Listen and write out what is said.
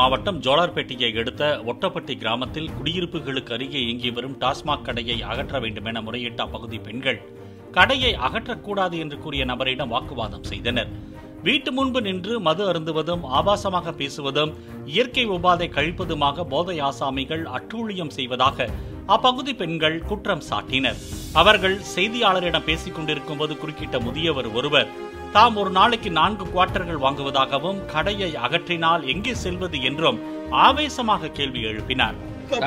மாவட்டம் ஜோலார்பேட்டையை அடுத்த ஒட்டப்பட்டி கிராமத்தில் குடியிருப்புகளுக்கு அருகே இயங்கி வரும் டாஸ்மாக் கடையை அகற்ற வேண்டும் என முறையிட்ட அப்பகுதி பெண்கள் கடையை அகற்றக்கூடாது என்று கூறிய நபரிடம் வாக்குவாதம் செய்தனர். வீட்டு முன்பு நின்று மது அருந்துவதும் ஆபாசமாக பேசுவதும் இயற்கை உபாதை கழிப்பதுமாக போதை ஆசாமிகள் அட்டூழியம் செய்வதாக அப்பகுதி பெண்கள் குற்றம் சாட்டினர். அவர்கள் செய்தியாளரிடம் பேசிக் கொண்டிருக்கும் போது குறுக்கிட்ட முதியவர் ஒருவர் தாம் ஒரு நாளைக்கு 4 குவார்ட்டர்கள் வாங்குவதாகவும் கடையை அகற்றினால் எங்கே செல்வது என்றும் ஆவேசமாக கேள்வி எழுப்பினார். நீ